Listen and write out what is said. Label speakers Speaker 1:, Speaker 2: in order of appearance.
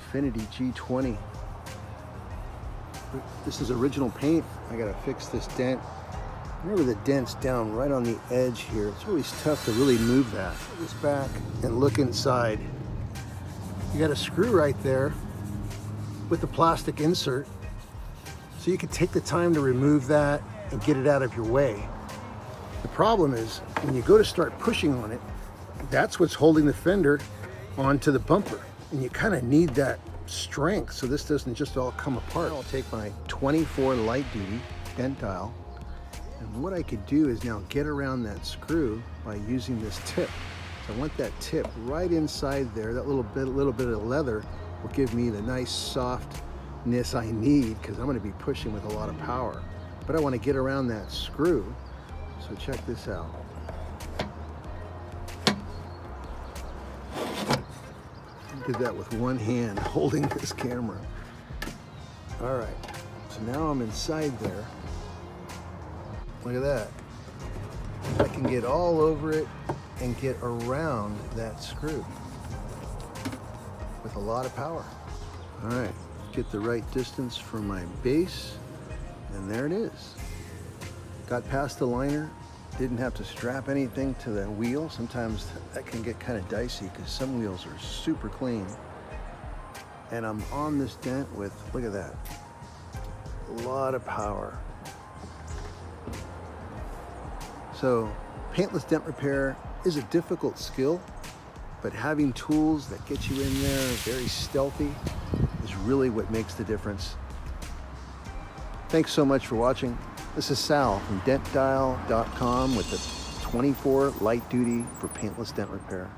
Speaker 1: Infinity G20. This is original paint. I gotta fix this dent. Remember the dent's down right on the edge here. It's really tough to really move that. Put this back and look inside. You got a screw right there with the plastic insert. So you can take the time to remove that and get it out of your way. The problem is when you go to start pushing on it, that's what's holding the fender onto the bumper. And you kind of need that strength so this doesn't just all come apart. I'll take my 24 light duty dent dial, and what I could do is now get around that screw by using this tip. So I want that tip right inside there. That little bit of leather will give me the nice softness I need because I'm going to be pushing with a lot of power. But I want to get around that screw. So check this out. I did that with one hand holding this camera. All right, so now I'm inside there. Look at that. I can get all over it and get around that screw with a lot of power. All right, get the right distance from my base, and there it is. Got past the liner, didn't have to strap anything to the wheel. Sometimes that can get kind of dicey because some wheels are super clean. And I'm on this dent with, look at that, a lot of power. So paintless dent repair is a difficult skill, but having tools that get you in there very stealthy is really what makes the difference. Thanks so much for watching. This is Sal from dentdial.com with the 24 light duty for paintless dent repair.